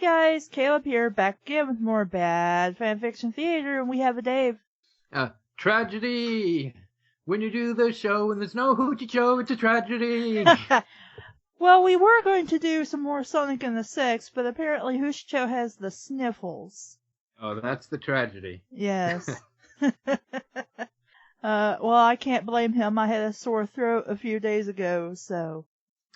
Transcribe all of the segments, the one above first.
guys, Caleb here, back again with more bad fanfiction theater, and we have a Dave. Tragedy! When you do the show and there's no hoochie show, it's a tragedy! Well, we were going to do some more Sonic and the Six, but apparently Hushicho has the sniffles. Oh, that's the tragedy. Yes. Well, I can't blame him. I had a sore throat a few days ago, so.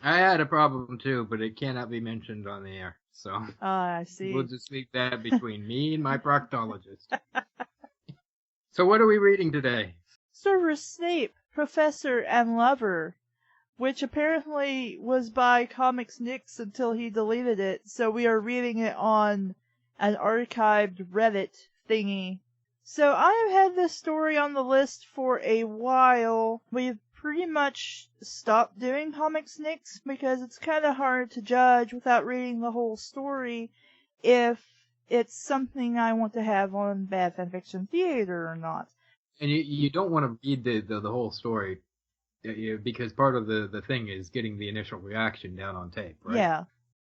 I had a problem too, but it cannot be mentioned on the air, so. I see. We'll just leave that between me and my proctologist. So what are we reading today? Severus Snape, Professor and Lover, which apparently was by ComicsNix until he deleted it, so we are reading it on an archived Reddit thingy. So I have had this story on the list for a while. We've pretty much stopped doing ComicsNix because it's kind of hard to judge without reading the whole story if it's something I want to have on Bad Fanfiction Theater or not. And you don't want to read the whole story, because part of the thing is getting the initial reaction down on tape, right? Yeah.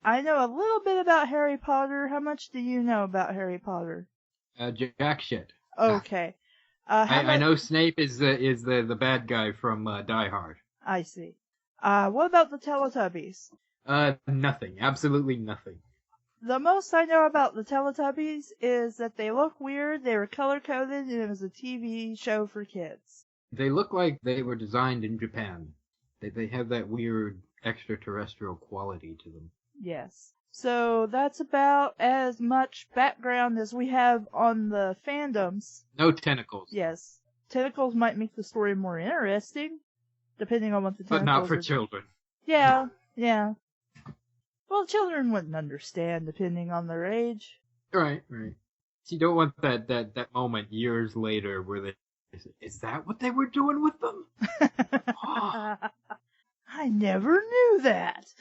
I know a little bit about Harry Potter. How much do you know about Harry Potter? Jack shit. Okay. I know Snape is the bad guy from Die Hard. I see. What about the Teletubbies? Nothing. Absolutely nothing. The most I know about the Teletubbies is that they look weird, they were color-coded, and it was a TV show for kids. They look like they were designed in Japan. They have that weird extraterrestrial quality to them. Yes. So that's about as much background as we have on the fandoms. No tentacles. Yes. Tentacles might make the story more interesting, depending on what the tentacles But not for are. children. Yeah. Well, children wouldn't understand, depending on their age. Right. So you don't want that moment years later where they say, is that what they were doing with them? I never knew that.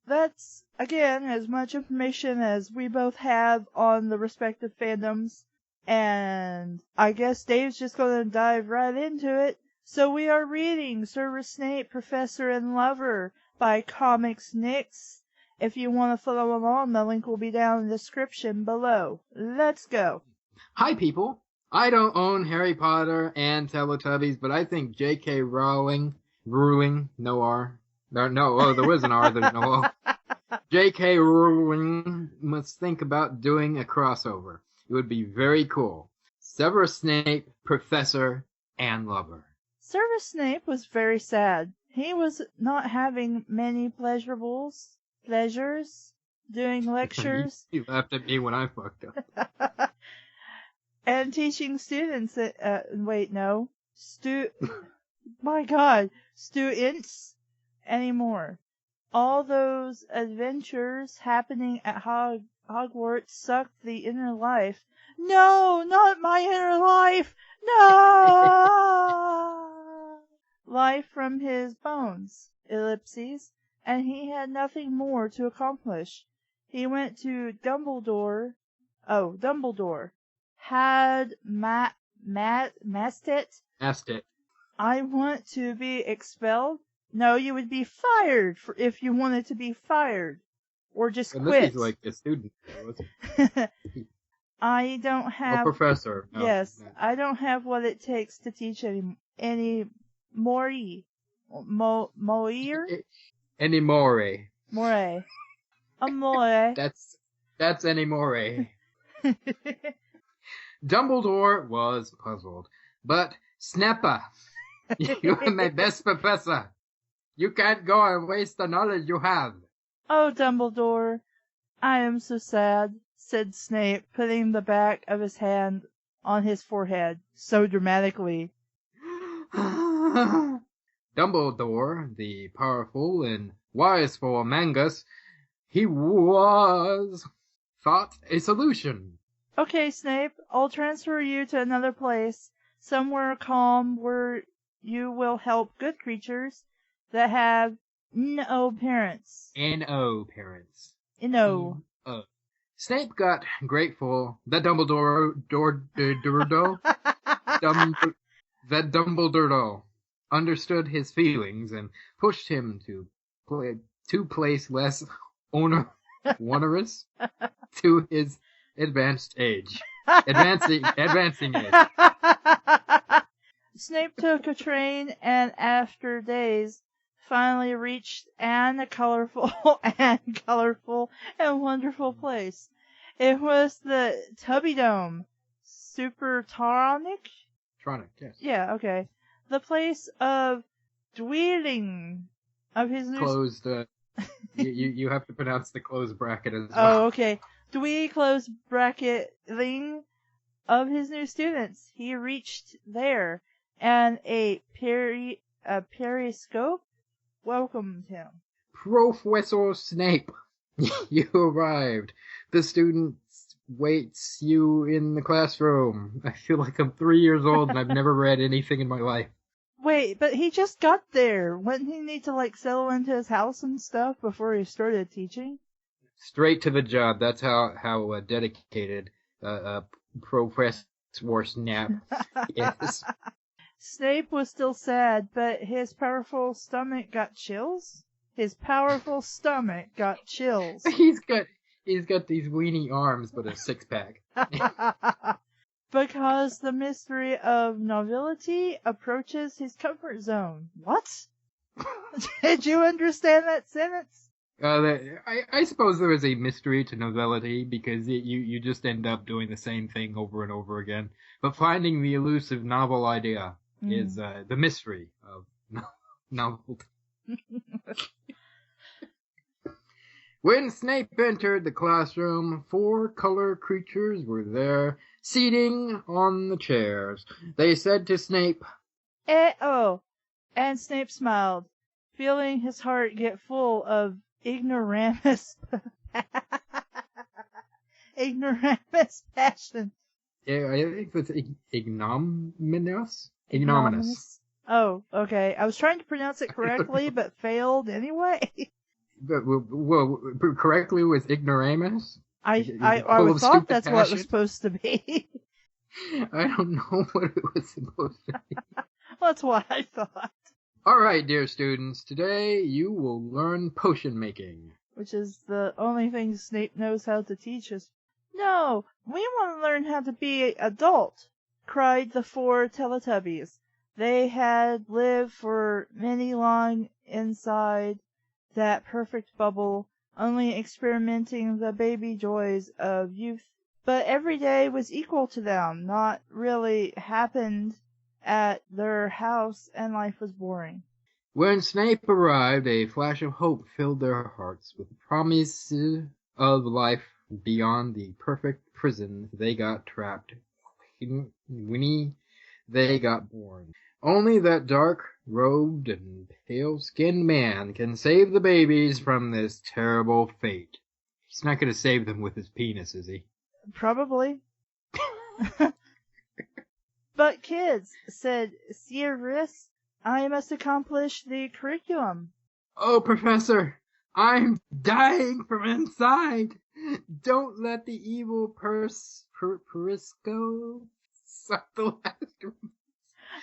That's, again, as much information as we both have on the respective fandoms. And I guess Dave's just going to dive right into it. So we are reading Severus Snape, Professor and Lover by ComicsNix. If you want to follow along, the link will be down in the description below. Let's go. Hi, people. I don't own Harry Potter and Teletubbies, but I think J.K. Rowling, no R. No, there was an R, there's no O. J.K. Rowling must think about doing a crossover. It would be very cool. Severus Snape, Professor and Lover. Severus Snape was very sad. He was not having many pleasures doing lectures. You laughed at me when I fucked up. And teaching students, students anymore. All those adventures happening at Hogwarts sucked the inner life. No, not my inner life! No! Life from his bones, ellipses, and he had nothing more to accomplish. He went to Dumbledore. Had Mastet. I want to be expelled? No, you would be fired if you wanted to be fired. Or just quit. This is like a student. I don't have... A professor. No, yes, no. I don't have what it takes to teach any more. Any more. More. Amore. That's any more. Dumbledore was puzzled. But, Snapper, you are my best professor. You can't go and waste the knowledge you have. Oh, Dumbledore, I am so sad, said Snape, putting the back of his hand on his forehead, so dramatically. Dumbledore, the powerful and wiseful among us, he thought a solution. Okay, Snape, I'll transfer you to another place, somewhere calm where you will help good creatures that have no parents. N-O parents. No. Snape got grateful that Dumbledore understood his feelings and pushed him to place less onerous to his advanced age. Advancing age. Snape took a train and after days finally reached a colorful and wonderful place. It was the Tubby Dome. Supertronic? Tronic, yes. Yeah, okay. The place of dwelling of his new... Closed, you have to pronounce the closed bracket as well. Oh, okay. Closed bracketing of his new students. He reached there, and a periscope welcomed him. Professor Snape, you arrived. The student waits you in the classroom. I feel like I'm 3 years old and I've never read anything in my life. Wait, but he just got there. Wouldn't he need to, settle into his house and stuff before he started teaching? Straight to the job. That's how dedicated Professor Snape is. Snape was still sad, but his powerful stomach got chills? He's got these weenie arms, but a 6-pack. Because the mystery of novelty approaches his comfort zone. What? Did you understand that sentence? I suppose there is a mystery to novelty because you just end up doing the same thing over and over again. But finding the elusive novel idea is the mystery of novelty. When Snape entered the classroom, 4 color creatures were there, seating on the chairs. They said to Snape, "Oh," and Snape smiled, feeling his heart get full of ignoramus passion. Yeah, I think it's ignominious. Ignominious. Oh, okay. I was trying to pronounce it correctly, but failed anyway. But, well, correctly was ignoramus? I thought that's what it was supposed to be. I don't know what it was supposed to be. That's what I thought. Alright, dear students, today you will learn potion making. Which is the only thing Snape knows how to teach us. No, we want to learn how to be adult, cried the 4 Teletubbies. They had lived for many long inside that perfect bubble, only experimenting the baby joys of youth. But every day was equal to them, not really happened at their house, and life was boring. When Snape arrived, a flash of hope filled their hearts with the promise of life beyond the perfect prison they got trapped. When they got born. Only that dark-robed and pale-skinned man can save the babies from this terrible fate. He's not going to save them with his penis, is he? Probably. But kids, said Sirius, I must accomplish the curriculum. Oh, Professor, I'm dying from inside. Don't let the evil Perisco suck the last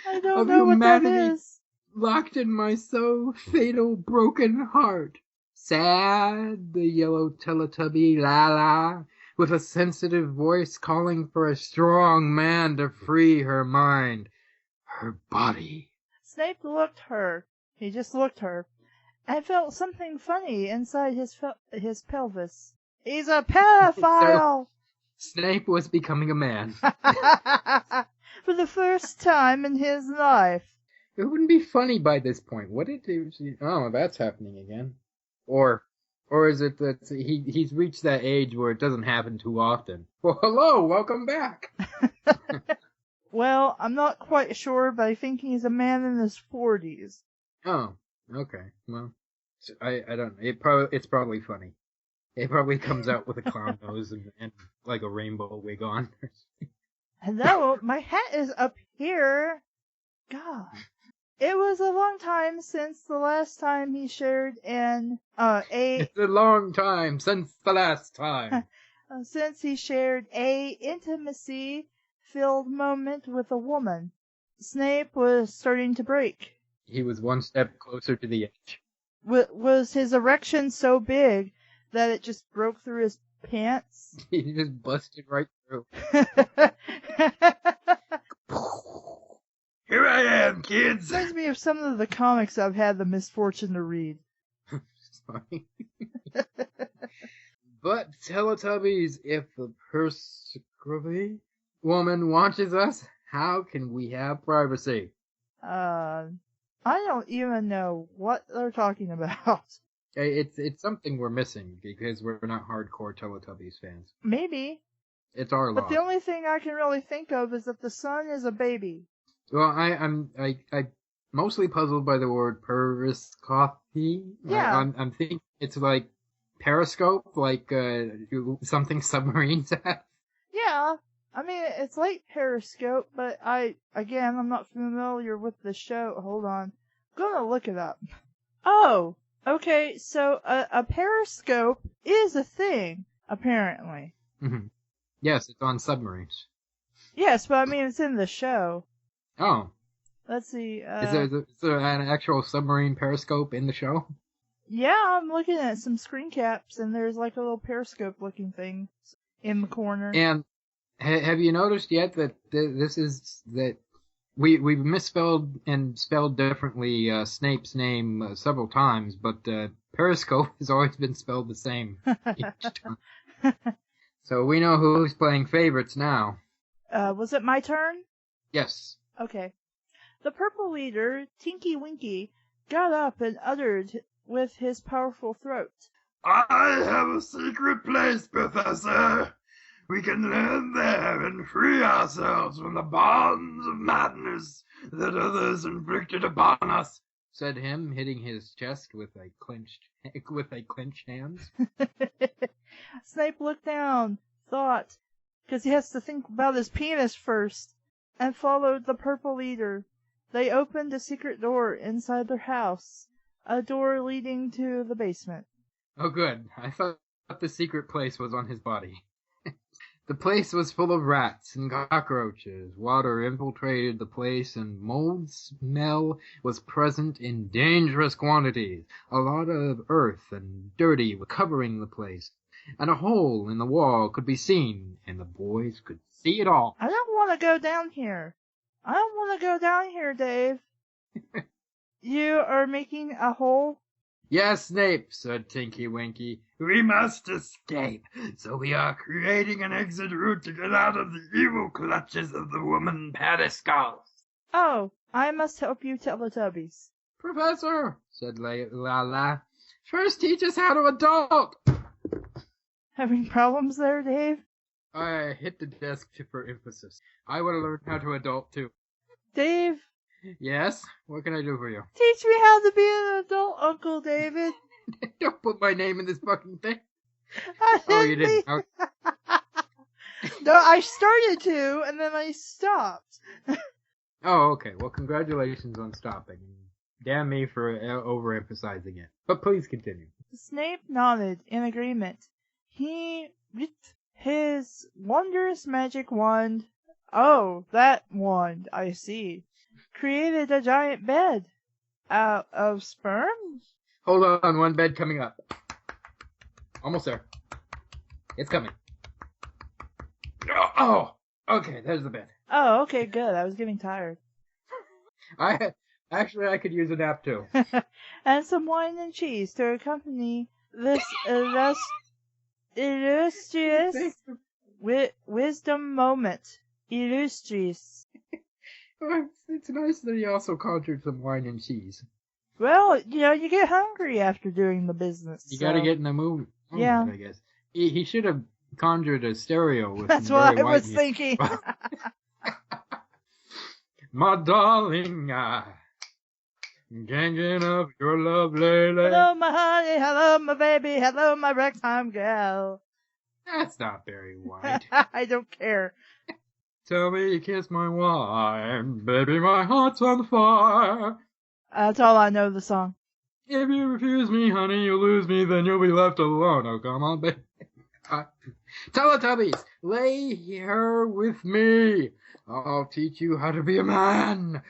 I don't know what that is. Locked in my so fatal broken heart. Sad, the yellow Teletubby Lala, with a sensitive voice calling for a strong man to free her mind, her body. Snape looked her. He just looked her. And felt something funny inside his pelvis. He's a pedophile! So, Snape was becoming a man. For the first time in his life. It wouldn't be funny by this point. What did he... Oh, that's happening again. Or is it that he's reached that age where it doesn't happen too often? Well, hello, welcome back. Well, I'm not quite sure, but I think he's a man in his 40s. Oh, okay. Well, I don't know. It's probably funny. It probably comes out with a clown nose and like a rainbow wig on. Hello, my hat is up here. God. It was a long time since the last time he shared It's a long time since the last time. Since he shared a intimacy-filled moment with a woman. Snape was starting to break. He was one step closer to the edge. Was his erection so big that it just broke through his pants. He just busted right through. Here I am, kids! Reminds me of some of the comics I've had the misfortune to read. Sorry. But Teletubbies, if the persecutable woman watches us, how can we have privacy? I don't even know what they're talking about. It's something we're missing because we're not hardcore Teletubbies fans. Maybe. It's our loss. But the only thing I can really think of is that the son is a baby. Well, I'm mostly puzzled by the word periscopy. Yeah. I'm thinking it's like periscope, like something submarines have. Yeah. I mean, it's like Periscope, but I'm not familiar with the show. Hold on. I'm gonna look it up. Oh, okay, so a periscope is a thing, apparently. Mm-hmm. Yes, it's on submarines. Yes, but I mean, it's in the show. Oh. Let's see. Is there an actual submarine periscope in the show? Yeah, I'm looking at some screen caps, and there's like a little periscope looking thing in the corner. And have you noticed yet that that we've misspelled and spelled differently Snape's name several times, but periscope has always been spelled the same each time. So we know who's playing favorites now. Was it my turn? Yes. Okay. The purple leader, Tinky Winky, got up and uttered with his powerful throat. I have a secret place, Professor. We can land there and free ourselves from the bonds of madness that others inflicted upon us, said him, hitting his chest with a clenched hands. Snape looked down, thought, because he has to think about his penis first, and followed the purple leader. They opened a secret door inside their house, a door leading to the basement. Oh good, I thought the secret place was on his body. The place was full of rats and cockroaches. Water infiltrated the place and mold smell was present in dangerous quantities. A lot of earth and dirty were covering the place, and a hole in the wall could be seen, and the boys could see it all. I don't want to go down here. I don't want to go down here, Dave. You are making a hole? Yes, Snape, said Tinky Winky. We must escape, so we are creating an exit route to get out of the evil clutches of the woman Periscope. Oh, I must help you, Teletubbies. Professor, said La, first teach us how to adult. Having problems there, Dave? I hit the desk for emphasis. I want to learn how to adult, too. Dave? Yes? What can I do for you? Teach me how to be an adult, Uncle David. Don't put my name in this fucking thing. Oh, you didn't. Okay. No, I started to, and then I stopped. Oh, okay. Well, congratulations on stopping. Damn me for overemphasizing it. But please continue. Snape nodded in agreement. He, with his wondrous magic wand, oh, that wand, I see, created a giant bed out of sperm? Hold on, one bed coming up. Almost there. It's coming. Oh, okay, there's the bed. Oh, okay, good. I was getting tired. I could use a nap too. And some wine and cheese to accompany this illustrious wisdom moment. Illustrious. It's nice that he also conjured some wine and cheese. Well, you get hungry after doing the business. You gotta get in the mood. Yeah. I guess. He should have conjured a stereo with That's some what very I was white thinking. My darling, ganging up your love lately. Hello, my honey. Hello, my baby. Hello, my ragtime gal. That's not very white. I don't care. Tell me you kiss my wine, baby, my heart's on fire. That's all I know of the song. If you refuse me, honey, you'll lose me, then you'll be left alone. Oh, come on, baby. Teletubbies, lay here with me. I'll teach you how to be a man.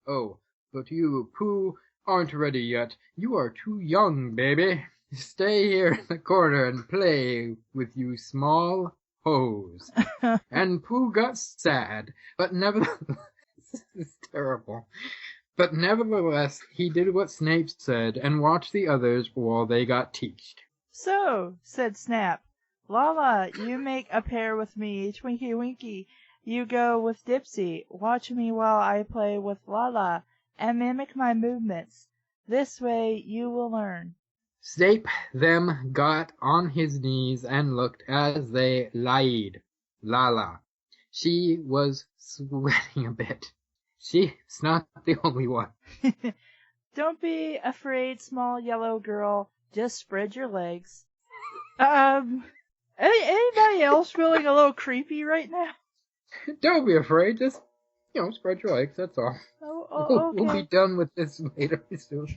Oh, but you, Pooh, aren't ready yet. You are too young, baby. Stay here in the corner and play with you small hoes. And Pooh got sad, but nevertheless, this is terrible. But nevertheless, he did what Snape said and watched the others while they got teached. So, said Snap, Lala, you make a pair with me. Twinkie Winkie, you go with Dipsy. Watch me while I play with Lala, and mimic my movements. This way you will learn. Snape then got on his knees and looked as they lied. Lala. She was sweating a bit. She's not the only one. Don't be afraid, small yellow girl. Just spread your legs. Anybody else feeling a little creepy right now? Don't be afraid. Just, spread your legs. That's all. Okay. We'll be done with this later soon.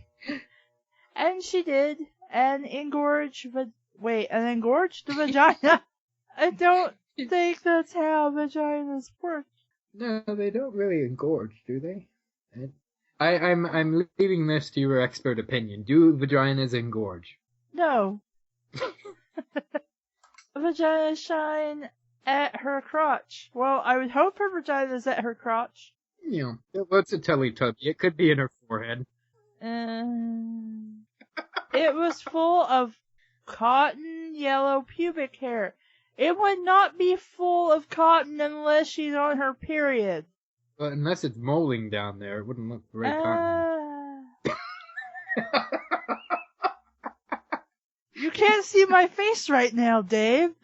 And she did. And engorge the vagina. I don't think that's how vaginas work. No, they don't really engorge, do they? I'm leaving this to your expert opinion. Do vaginas engorge? No. Vagina shine at her crotch. Well, I would hope her vagina's at her crotch. What's a Teletubby? It could be in her forehead. It was full of cotton yellow pubic hair. It would not be full of cotton unless she's on her period. But unless it's molding down there, it wouldn't look very cotton. You can't see my face right now, Dave.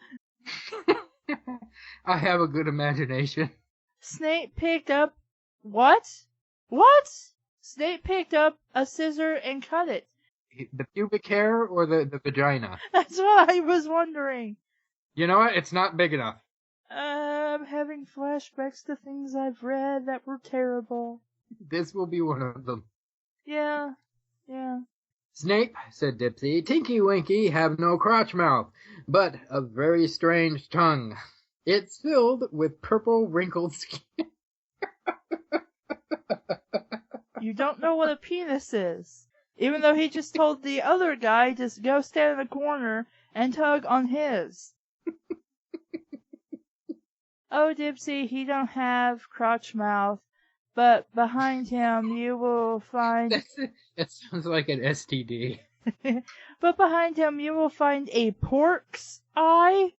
I have a good imagination. Snape picked up... What? What? Snape picked up a scissor and cut it. The pubic hair or the vagina? That's what I was wondering. You know what? It's not big enough. I'm having flashbacks to things I've read that were terrible. This will be one of them. Yeah. Snape, said Dipsy, Tinky Winky have no crotch mouth, but a very strange tongue. It's filled with purple wrinkled skin. You don't know what a penis is. Even though he just told the other guy to go stand in the corner and tug on his. Oh, Dipsy, he don't have crotch mouth, but behind him you will find... That sounds like an STD. But behind him you will find a pork's eye.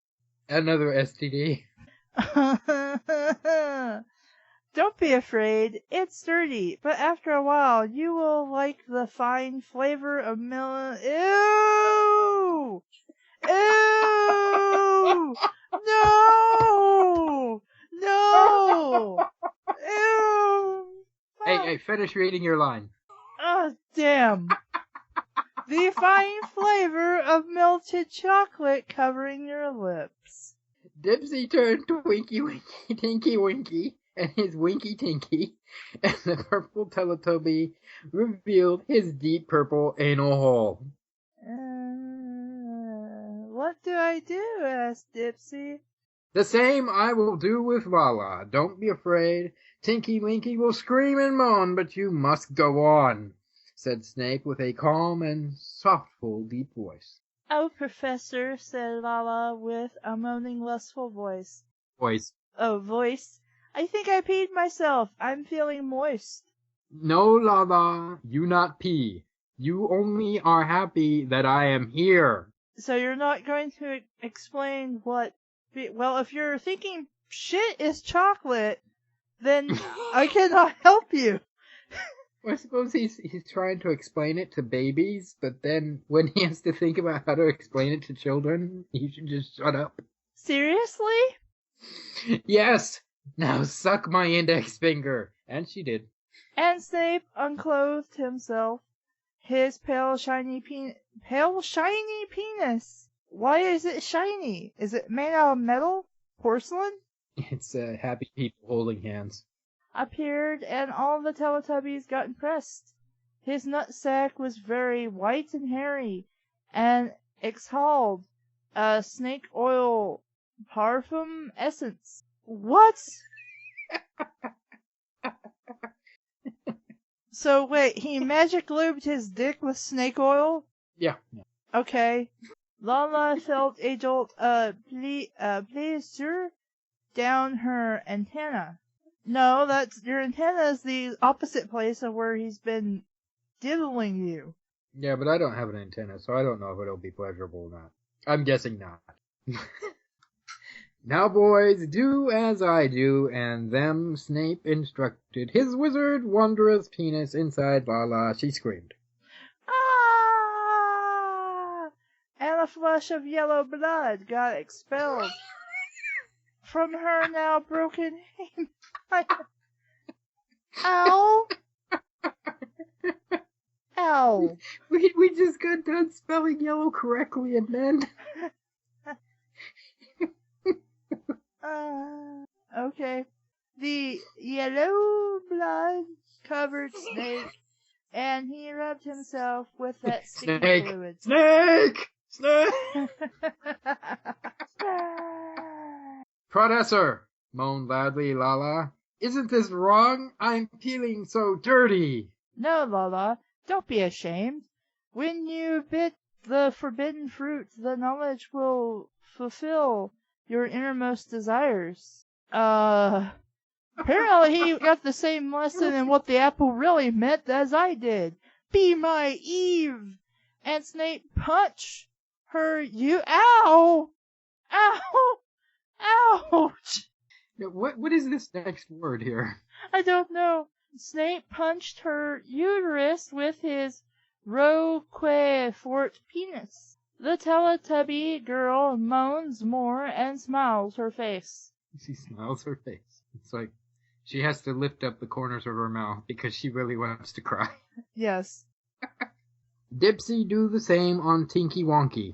Another STD. Don't be afraid, it's dirty, but after a while you will like the fine flavor of milk. Ew! Ew! No! No! Ew! Hey, finish reading your line. Oh, damn. The fine flavor of melted chocolate covering your lips. Dipsy turned to Winky Winky, Tinky Winky, and his Winky Tinky, and the purple Teletubby revealed his deep purple anal hole. What do I do? Asked Dipsy. The same I will do with Lala. Don't be afraid. Tinky Winky will scream and moan, but you must go on, said Snape with a calm and softful, deep voice. Oh, Professor, said Lala with a moaning, lustful voice. Voice. Oh, voice. I think I peed myself. I'm feeling moist. No, Lala, you not pee. You only are happy that I am here. So you're not going to explain what... Well, if you're thinking shit is chocolate, then I cannot help you. Well, I suppose he's trying to explain it to babies, but then when he has to think about how to explain it to children, he should just shut up. Seriously? Yes! Now suck my index finger. And she did. And Snape unclothed himself. His pale shiny penis. Why is it shiny? Is it made out of metal? Porcelain? It's happy people holding hands. Appeared, and all the Teletubbies got impressed. His nutsack was very white and hairy, and exhaled a snake oil parfum essence. What? So wait, he magic lubed his dick with snake oil? Yeah. Okay. Lala felt a jolt of pleasure down her antenna. No, your antenna is the opposite place of where he's been diddling you. Yeah, but I don't have an antenna, so I don't know if it'll be pleasurable or not. I'm guessing not. Now, boys, do as I do, and them Snape instructed his wizard wondrous penis inside Lala. She screamed. Ah! And a flush of yellow blood got expelled from her now broken hand. Ow! Ow! We just got done spelling yellow correctly, and then... Okay. The yellow blood covered Snape, and he rubbed himself with that sticky fluid. Snake! Professor! Moaned loudly Lala. Isn't this wrong? I'm feeling so dirty. No, Lala, don't be ashamed. When you bit the forbidden fruit, the knowledge will fulfill your innermost desires. Apparently he got the same lesson in what the apple really meant as I did. Be my Eve! And Snape punch her, ow! Ow! Ouch! What is this next word here? I don't know. Snape punched her uterus with his Roquefort penis. The Teletubby girl moans more and smiles her face. She smiles her face. It's like she has to lift up the corners of her mouth because she really wants to cry. Yes. Dipsy do the same on Tinky Wonky.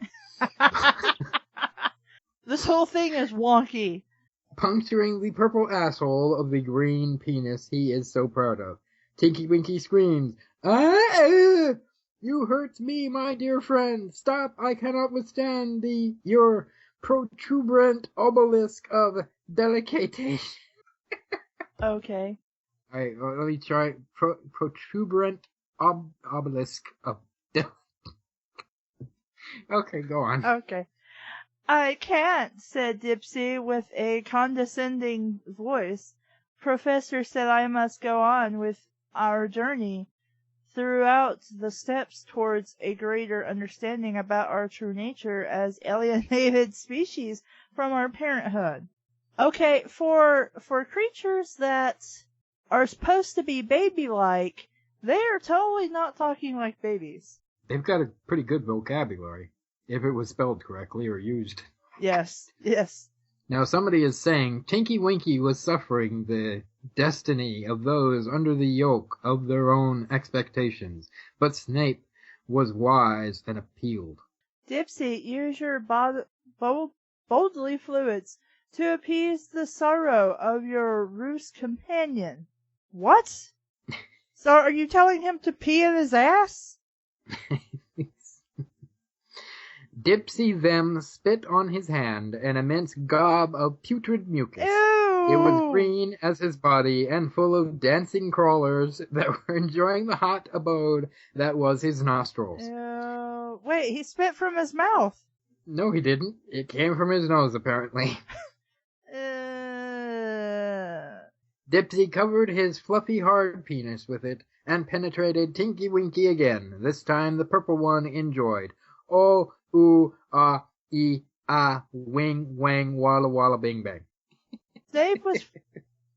This whole thing is wonky. Puncturing the purple asshole of the green penis he is so proud of. Tinky Winky screams, "Ah! You hurt me, my dear friend. Stop, I cannot withstand your protuberant obelisk of delicate." Okay. Alright, let me try. Protuberant obelisk of Okay, go on. Okay. I can't, said Dipsy with a condescending voice. Professor said I must go on with our journey throughout the steps towards a greater understanding about our true nature as alienated species from our parenthood. Okay, for creatures that are supposed to be baby-like, they are totally not talking like babies. They've got a pretty good vocabulary, if it was spelled correctly or used. Yes, yes. Now somebody is saying Tinky Winky was suffering the destiny of those under the yoke of their own expectations, but Snape was wise and appealed. Dipsy, use your boldly fluids to appease the sorrow of your ruse companion. What? So are you telling him to pee in his ass? Dipsy them spit on his hand, an immense gob of putrid mucus. Ew! It was green as his body and full of dancing crawlers that were enjoying the hot abode that was his nostrils. Ew. Wait, he spit from his mouth. No, he didn't. It came from his nose, apparently. Dipsy covered his fluffy hard penis with it and penetrated Tinky Winky again. This time the purple one enjoyed. Oh, ooh, ah, ee, ah, wing, wang, walla, walla, bing, bang. Snape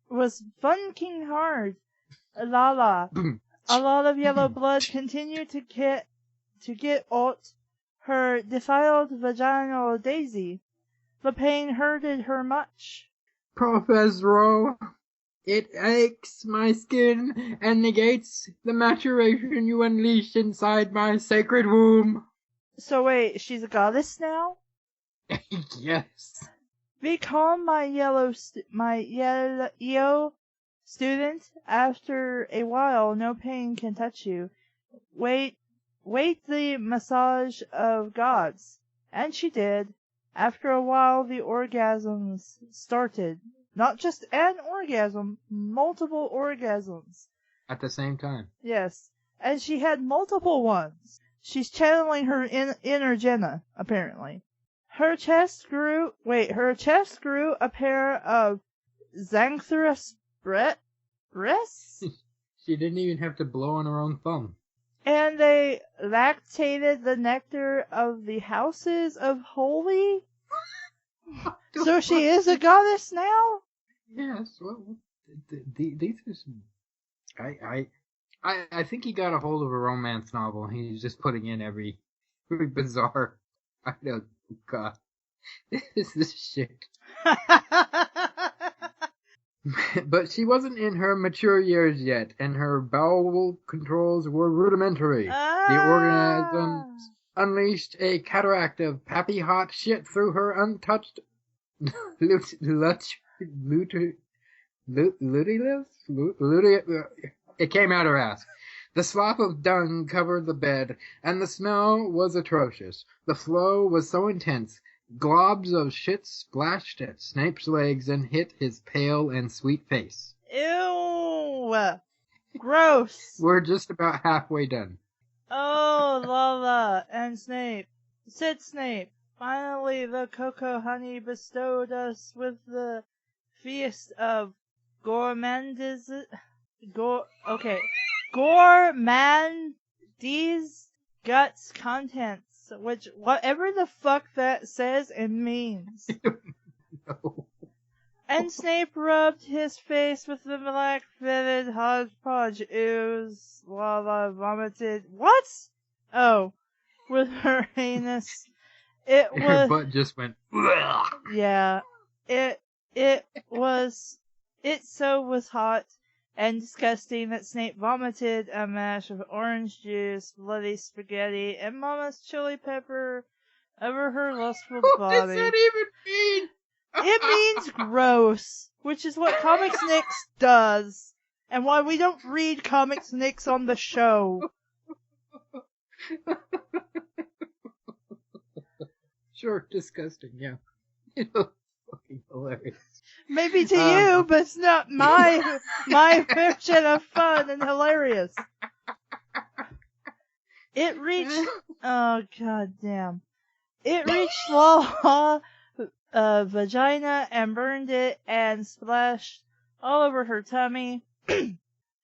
was funking hard. Lala. A lot of yellow blood continued to get out her defiled vaginal daisy. The pain hurted her much. Professor, it aches my skin and negates the maturation you unleash inside my sacred womb. So wait, she's a goddess now? Yes. Be calm, my yellow student. After a while, no pain can touch you. Wait the massage of gods. And she did. After a while, the orgasms started. Not just an orgasm, multiple orgasms. At the same time. Yes. And she had multiple ones. She's channeling her inner Jenna, apparently. Her chest grew a pair of Xanthorus breasts? She didn't even have to blow on her own thumb. And they lactated the nectar of the houses of holy? So she is a goddess now? Yes, well, these are some... I think he got a hold of a romance novel. He's just putting in every bizarre... I don't... God. This is shit. But she wasn't in her mature years yet, and her bowel controls were rudimentary. The organisms unleashed a cataract of pappy hot shit through her untouched it came out her ass. The slop of dung covered the bed, and the smell was atrocious. The flow was so intense, globs of shit splashed at Snape's legs and hit his pale and sweet face. Ew! Gross! We're just about halfway done. Oh, Lala and Snape. Said Snape, finally the cocoa honey bestowed us with the feast of gourmandise... Gourmandise guts contents, which, whatever the fuck that says and means. No. And Snape rubbed his face with the black vivid hodgepodge ooze. Lala vomited. What? Oh, with her anus. It was. Her butt just went. Yeah. It so was hot and disgusting that Snape vomited a mash of orange juice, bloody spaghetti, and Mama's chili pepper over her lustful body. What does that even mean? It means gross, which is what ComicsNix does, and why we don't read ComicsNix on the show. Sure, disgusting, yeah. Fucking hilarious. Maybe to you, but it's not my version of fun and hilarious. It reached, oh god damn. It reached Lala vagina and burned it and splashed all over her tummy.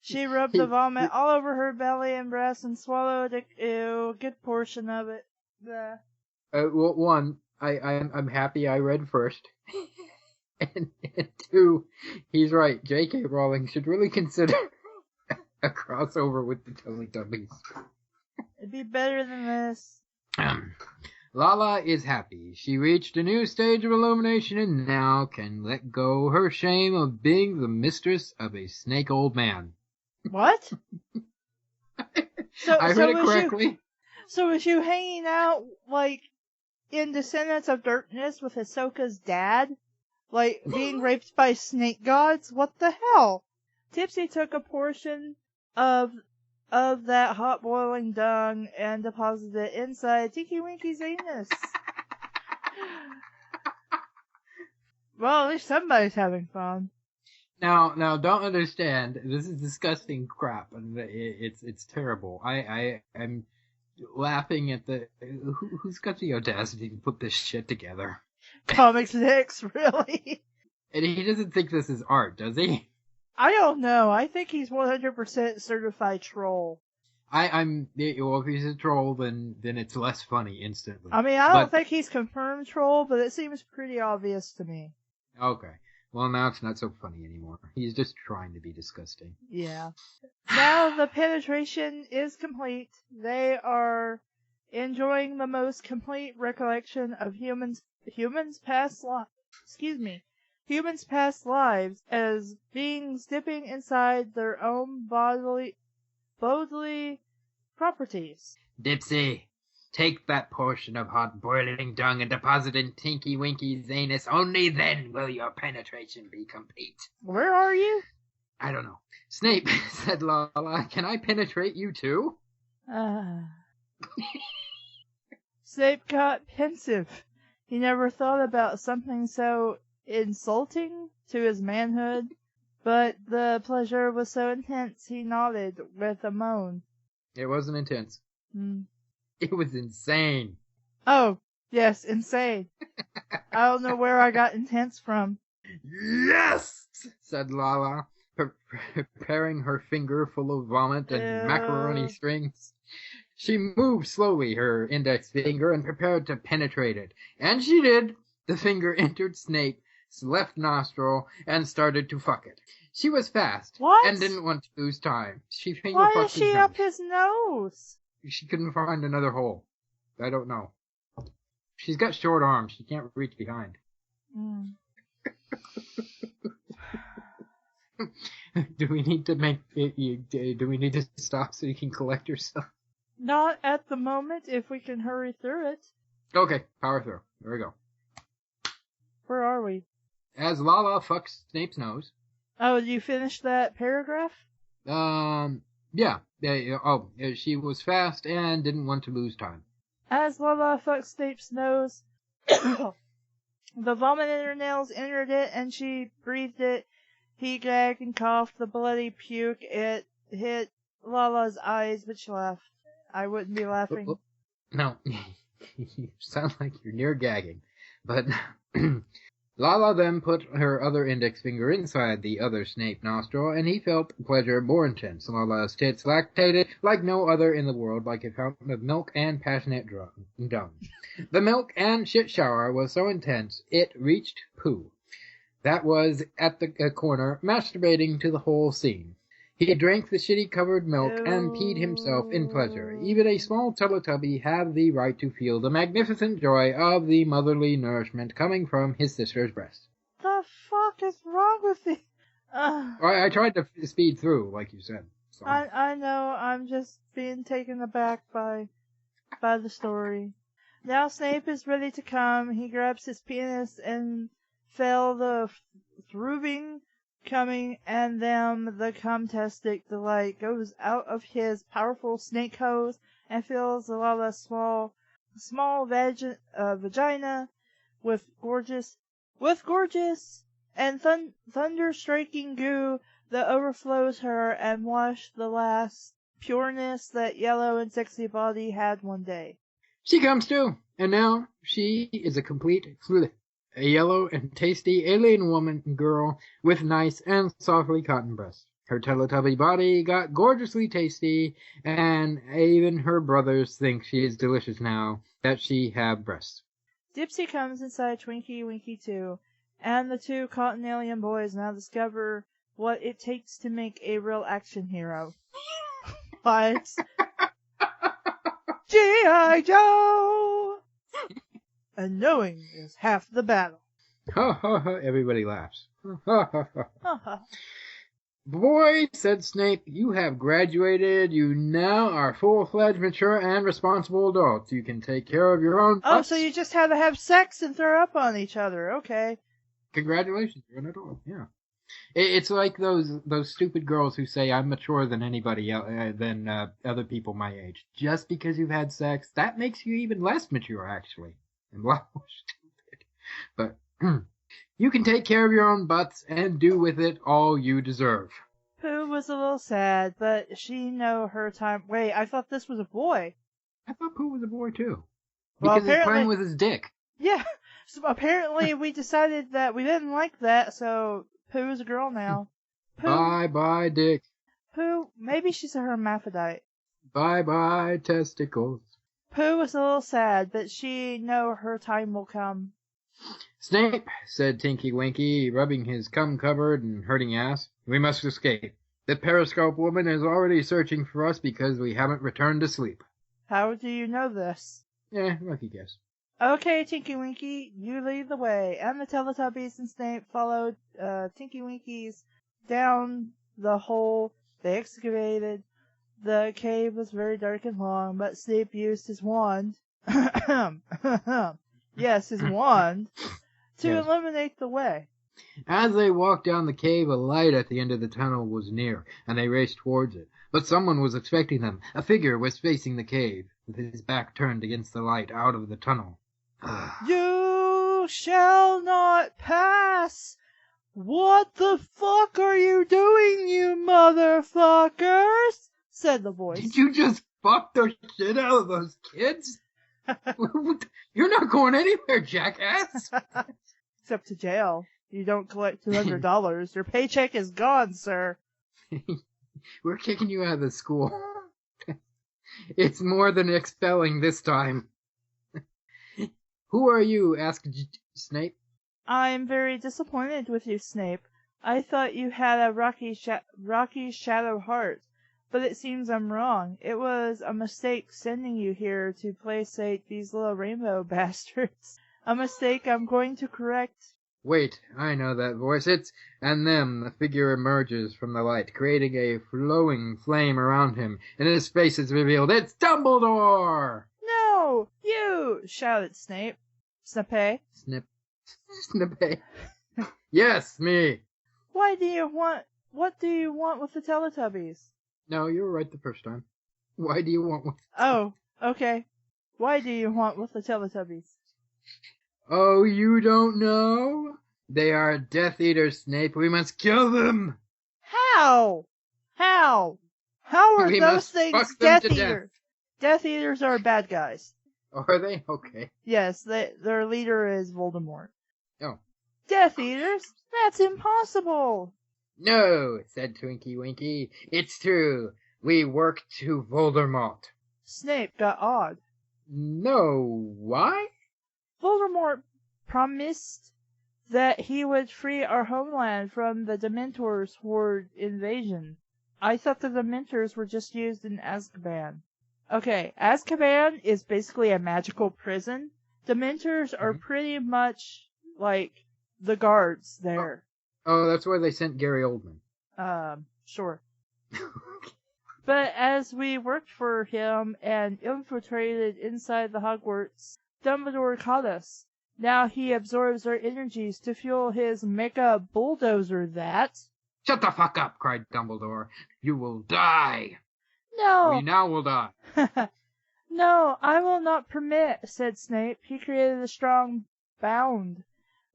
She rubbed the vomit all over her belly and breast and swallowed a good portion of it. Well, one, I'm happy I read first. and two, he's right. J.K. Rowling should really consider a crossover with the Teletubbies. It'd be better than this. Lala is happy. She reached a new stage of illumination and now can let go her shame of being the mistress of a snake old man. What? I read it correctly. So was you hanging out, like, in Descendants of Darkness with Ahsoka's dad? Like, being raped by snake gods? What the hell? Tipsy took a portion of that hot boiling dung and deposited it inside Tinky Winky's anus. Well, at least somebody's having fun. Now, don't understand. This is disgusting crap, and it's terrible. I'm laughing at who's got the audacity to put this shit together. ComicsNix, really? And he doesn't think this is art, does he? I don't know. I think he's 100% certified troll. Well, if he's a troll, then it's less funny instantly. I mean, I don't think he's confirmed troll, but it seems pretty obvious to me. Okay. Well, now it's not so funny anymore. He's just trying to be disgusting. Yeah. Now the penetration is complete. They are enjoying the most complete recollection of humans' past lives as beings dipping inside their own bodily properties. Dipsy, take that portion of hot boiling dung and deposit in Tinky Winky's anus. Only then will your penetration be complete. Where are you? I don't know. Snape, said Lala, can I penetrate you too? Snape got pensive. He never thought about something so insulting to his manhood, but the pleasure was so intense he nodded with a moan. It wasn't intense. It was insane. Oh, yes, insane. I don't know where I got intense from. Yes! Said Lala, preparing her finger full of vomit and macaroni strings. She moved slowly her index finger and prepared to penetrate it. And she did. The finger entered Snape's left nostril and started to fuck it. She was fast What? and didn't want to lose time. She finger Why fucked is she his up nose. his nose? She couldn't find another hole. I don't know. She's got short arms. She can't reach behind. Mm. Do we need to do we need to stop so you can collect yourself? Not at the moment, if we can hurry through it. Okay, power through. There we go. Where are we? As Lala fucks Snape's nose. Oh, did you finish that paragraph? Yeah. She was fast and didn't want to lose time. As Lala fucked Snape's nose, the vomit in her nails entered it, and she breathed it. He gagged and coughed. The bloody puke, it hit Lala's eyes, but she laughed. I wouldn't be laughing. No, you sound like you're near gagging. But Lala then put her other index finger inside the other Snape nostril, and he felt pleasure more intense. Lala's tits lactated like no other in the world, like a fountain of milk and passionate dung. The milk and shit shower was so intense, it reached Pooh. That was at the corner, masturbating to the whole scene. He drank the shitty-covered milk and peed himself in pleasure. Even a small Teletubby had the right to feel the magnificent joy of the motherly nourishment coming from his sister's breast. The fuck is wrong with me? I tried to speed through, like you said. So. I know, I'm just being taken aback by the story. Now Snape is ready to come. He grabs his penis and fell the throbbing coming, and then the cum-tastic delight goes out of his powerful snake hose and fills Lala's small vagina with gorgeous and thunder-striking goo that overflows her and wash the last pureness that yellow and sexy body had one day. She comes too, and now she is a complete a yellow and tasty alien woman girl with nice and softly cotton breasts. Her Teletubby body got gorgeously tasty, and even her brothers think she is delicious now that she have breasts. Dipsy comes inside Twinkie Winkie too, and the two cotton alien boys now discover what it takes to make a real action hero. What? G.I. Joe! And knowing is half the battle. Ha ha ha, everybody laughs. Ha ha ha. Boy, said Snape, you have graduated. You now are full-fledged, mature, and responsible adults. You can take care of your own butts. Oh, so you just had to have sex and throw up on each other. Okay. Congratulations, you're an adult, yeah. It's like those stupid girls who say I'm mature than anybody than other people my age. Just because you've had sex, that makes you even less mature, actually. And a lot more stupid. But you can take care of your own butts and do with it all you deserve. Pooh was a little sad, but she know her time. Wait, I thought this was a boy. I thought Pooh was a boy too. Well, Because he's playing with his dick. Yeah. So apparently we decided that we didn't like that, so Pooh is a girl now. Pooh, Bye-bye, dick. Pooh, maybe she's a hermaphrodite. Bye-bye, testicles. Pooh was a little sad, but she know her time will come. Snape, said Tinky Winky, rubbing his cum-covered and hurting ass, we must escape. The periscope woman is already searching for us because we haven't returned to sleep. How do you know this? Lucky guess. Okay, Tinky Winky, you lead the way. And the Teletubbies and Snape followed Tinky Winky's down the hole they excavated. The cave was very dark and long, but Snape used his wand. Yes, his wand to illuminate the way. As they walked down the cave, a light at the end of the tunnel was near, and they raced towards it. But someone was expecting them. A figure was facing the cave, with his back turned against the light out of the tunnel. You shall not pass! What the fuck are you doing, you motherfuckers? Said the voice. Did you just fuck the shit out of those kids? You're not going anywhere, jackass. Except to jail. You don't collect $200. Your paycheck is gone, sir. We're kicking you out of the school. It's more than expelling this time. Who are you? Asked Snape. I'm very disappointed with you, Snape. I thought you had a rocky shadow heart, but it seems I'm wrong. It was a mistake sending you here to placate these little rainbow bastards. A mistake I'm going to correct. Wait, I know that voice. It's... And then the figure emerges from the light, creating a flowing flame around him, and his face is revealed. It's Dumbledore! No! You! Shouted Snape. Snape? Snape. Yes, me! What do you want with the Teletubbies? No, you were right the first time. Why do you want one? Oh, okay. Why do you want with the Teletubbies? Oh, you don't know? They are Death Eaters, Snape. We must kill them! How? How are We those must things fuck them Death to death. Eaters? Death Eaters are bad guys. Are they? Okay. Yes, their leader is Voldemort. Oh. Death Eaters? That's impossible! No, said Twinkie Winkie. It's true. We work to Voldemort. Snape got awed. No, why? Voldemort promised that he would free our homeland from the Dementors' horde invasion. I thought the Dementors were just used in Azkaban. Okay, Azkaban is basically a magical prison. Dementors are pretty much like the guards there. Oh, that's why they sent Gary Oldman. Sure. But as we worked for him and infiltrated inside the Hogwarts, Dumbledore caught us. Now he absorbs our energies to fuel his mega bulldozer that... Shut the fuck up, cried Dumbledore. You will die. No! We now will die. No, I will not permit, said Snape. He created a strong bond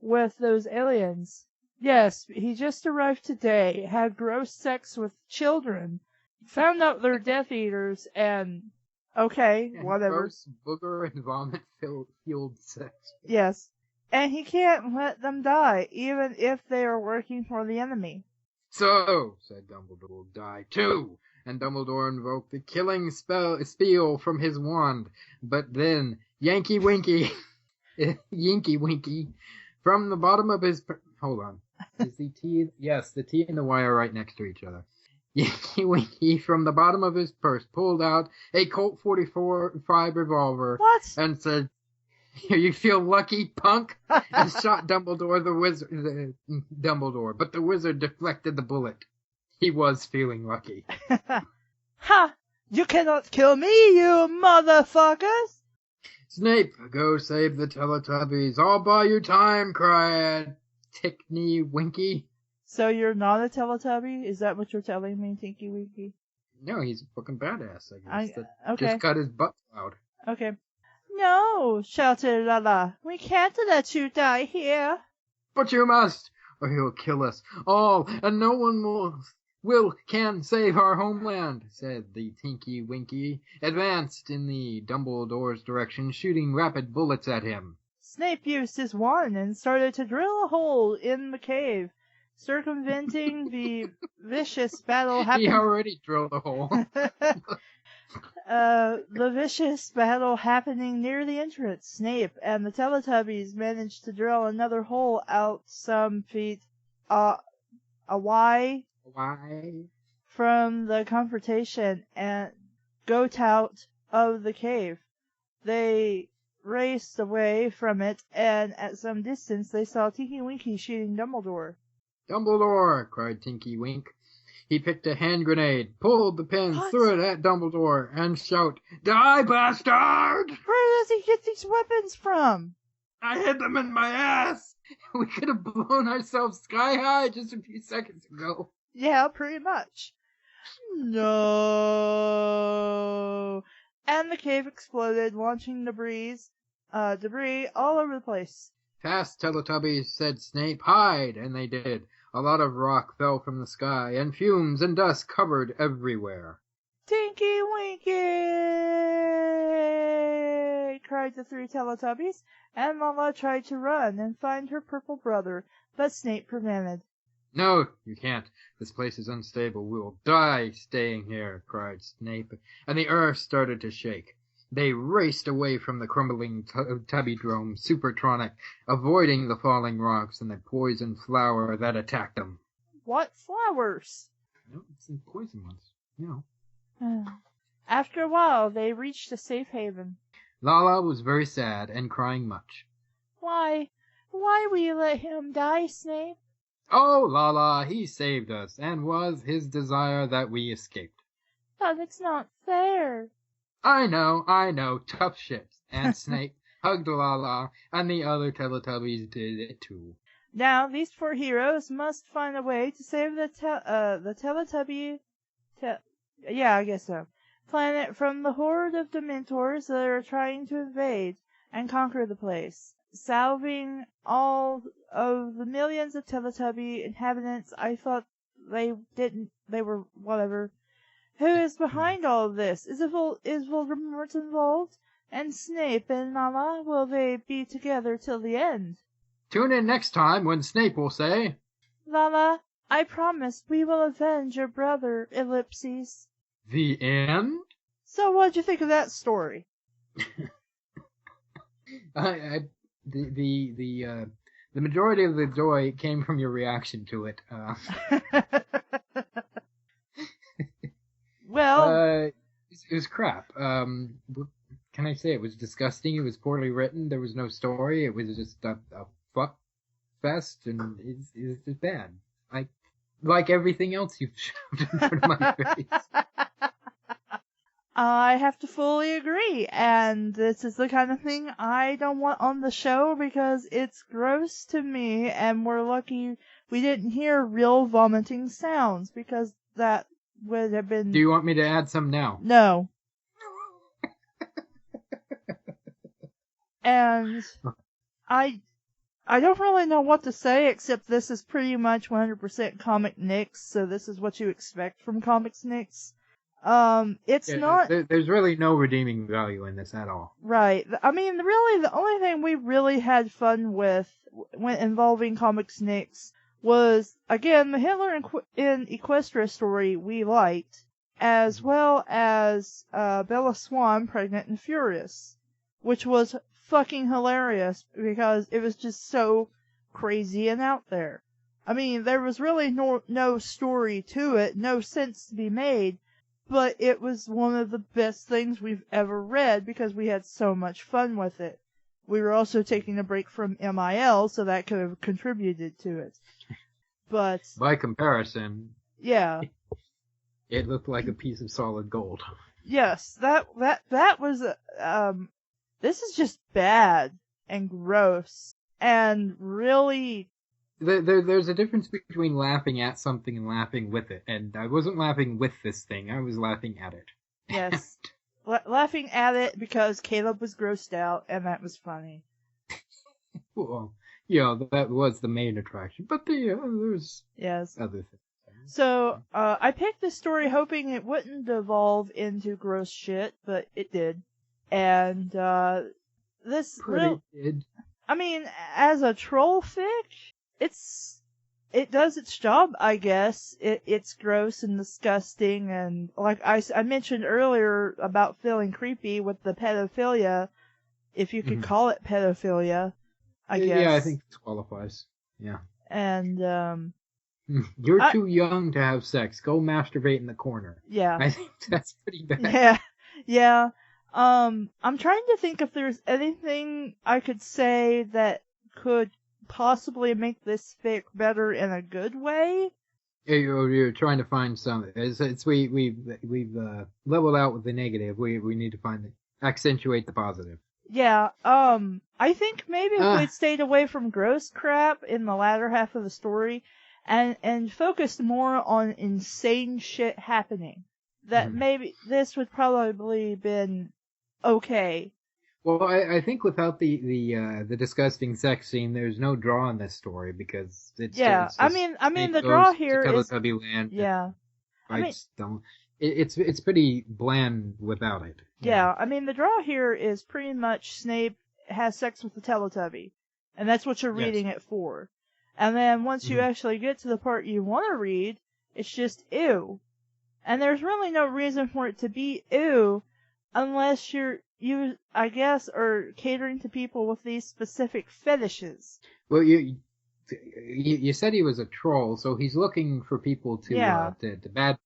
with those aliens. Yes, he just arrived today, had gross sex with children, found out they're Death Eaters, and... Okay, whatever. Gross booger and vomit fueled sex. Yes. And he can't let them die, even if they are working for the enemy. So, said Dumbledore, will die too. And Dumbledore invoked the killing spell from his wand. But then, Yankee Winky, from the bottom of his... Hold on. Is the T... Yes, the T and the Y are right next to each other. Yankee Winky, from the bottom of his purse, pulled out a Colt 45 revolver. What? And said, you feel lucky, punk? And shot Dumbledore, Dumbledore. But the wizard deflected the bullet. He was feeling lucky. Ha! You cannot kill me, you motherfuckers! Snape, go save the Teletubbies. I'll buy you time, cried Tickney Winky. So you're not a Teletubby? Is that what you're telling me, Tinky Winky? No, he's a fucking badass, I guess. Okay. Just cut his butt out. Okay. No, shouted Lala. We can't let you die here. But you must, or he'll kill us all, and no one can save our homeland, said the Tinky Winky, advanced in the Dumbledore's direction, shooting rapid bullets at him. Snape used his wand and started to drill a hole in the cave, circumventing the vicious battle happening. He already drilled a hole. The vicious battle happening near the entrance. Snape and the Teletubbies managed to drill another hole out some feet away from the confrontation and goat out of the cave. They raced away from it, and at some distance they saw Tinky Winky shooting Dumbledore. Dumbledore! Cried Tinky Wink. He picked a hand grenade, pulled the pin, threw it at Dumbledore, and shouted, Die, bastard! Where does he get these weapons from? I hid them in my ass! We could have blown ourselves sky high just a few seconds ago. Yeah, pretty much. No. And the cave exploded, launching debris all over the place. Fast, Teletubbies, said Snape. Hide! And they did. A lot of rock fell from the sky, and fumes and dust covered everywhere. Tinky Winky! Cried the three Teletubbies, and Lala tried to run and find her purple brother, but Snape prevented. No, you can't. This place is unstable. We will die staying here, cried Snape, and the earth started to shake. They raced away from the crumbling Tubbydrome Supertronic, avoiding the falling rocks and the poison flower that attacked them. What flowers? No, it's the poison ones, you know. After a while, they reached a safe haven. Lala was very sad and crying much. Why will you let him die, Snape? Oh, Lala, he saved us, and was his desire that we escaped. But it's not fair. I know, tough shit. And Snape hugged Lala, and the other Teletubbies did it too. Now, these four heroes must find a way to save the Teletubby... I guess so. Planet from the horde of Dementors that are trying to invade and conquer the place. Salving all of the millions of Teletubby inhabitants. I thought they were whatever. Who is behind all of this? Is Voldemort involved? And Snape and Lala, will they be together till the end? Tune in next time when Snape will say, Lala, I promise we will avenge your brother, Ellipses. The end? So what'd you think of that story? The majority of the joy came from your reaction to it. Well, it was crap. What can I say? It was disgusting. It was poorly written. There was no story. It was just a fuck fest, and it's just bad. Like everything else you've shoved in front of my face. I have to fully agree, and this is the kind of thing I don't want on the show because it's gross to me, and we're lucky we didn't hear real vomiting sounds because that would have been... Do you want me to add some now? No. And I don't really know what to say except this is pretty much 100% ComicsNix, so this is what you expect from ComicsNix. There's really no redeeming value in this at all. Right. I mean, really, the only thing we really had fun with when involving ComicsNix was, again, the Hitler in Equestria story we liked, as well as Bella Swan, Pregnant and Furious, which was fucking hilarious because it was just so crazy and out there. I mean, there was really no story to it, no sense to be made, but it was one of the best things we've ever read because we had so much fun with it. We were also taking a break from MIL, so that could have contributed to it. But by comparison, yeah, it looked like a piece of solid gold. Yes, that was this is just bad and gross and really. There's a difference between laughing at something and laughing with it, and I wasn't laughing with this thing, I was laughing at it. Yes. Laughing at it because Caleb was grossed out, and that was funny. Well, yeah, that was the main attraction, but there's other things. So, I picked this story hoping it wouldn't devolve into gross shit, but it did. And, this did. I mean, as a troll fic, it does its job, I guess. It's gross and disgusting, and like I mentioned earlier about feeling creepy with the pedophilia, if you could call it pedophilia, I guess. Yeah, I think this qualifies. Yeah. And, you're too young to have sex. Go masturbate in the corner. Yeah. I think that's pretty bad. Yeah. I'm trying to think if there's anything I could say that could possibly make this fic better in a good way. You're trying to find something. We've leveled out with the negative. We need to accentuate the positive. Yeah. I think maybe if we'd stayed away from gross crap in the latter half of the story, and focused more on insane shit happening, that maybe this would probably been okay. Well, I think without the disgusting sex scene, there's no draw in this story because it's I mean the draw here is Teletubby land. yeah. Fights it's pretty bland without it. Yeah, I mean, the draw here is pretty much Snape has sex with the Teletubby, and that's what you're reading it for. And then once you actually get to the part you want to read, it's just ew. And there's really no reason for it to be ew unless you, I guess, are catering to people with these specific fetishes. Well, you said he was a troll, so he's looking for people to bad.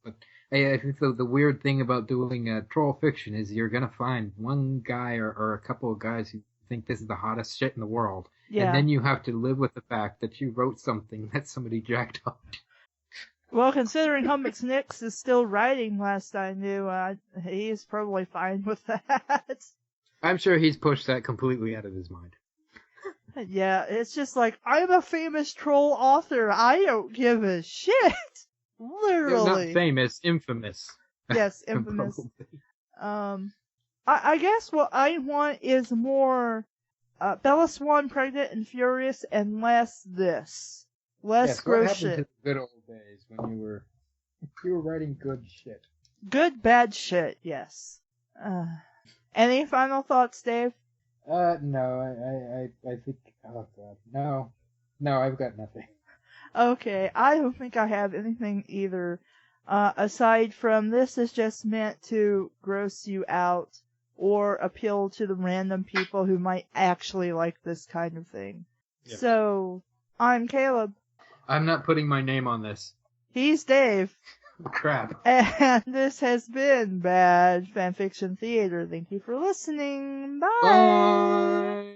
But I think the weird thing about doing troll fiction is you're gonna find one guy or a couple of guys who think this is the hottest shit in the world, and then you have to live with the fact that you wrote something that somebody jacked up. Well, considering ComicsNix is still writing, last I knew, he's probably fine with that. I'm sure he's pushed that completely out of his mind. Yeah, it's just like, I'm a famous troll author. I don't give a shit. Literally. Not famous, infamous. Yes, infamous. I guess what I want is more Bella Swan pregnant and furious and less this. Less gross shit. What happened to the good old days when you were writing good shit? Good, bad shit, yes. Any final thoughts, Dave? No, I think, oh god, no, I've got nothing. Okay, I don't think I have anything either, aside from this is just meant to gross you out or appeal to the random people who might actually like this kind of thing. Yep. So, I'm Caleb. I'm not putting my name on this. He's Dave. Crap. And this has been Bad Fanfiction Theater. Thank you for listening. Bye. Bye.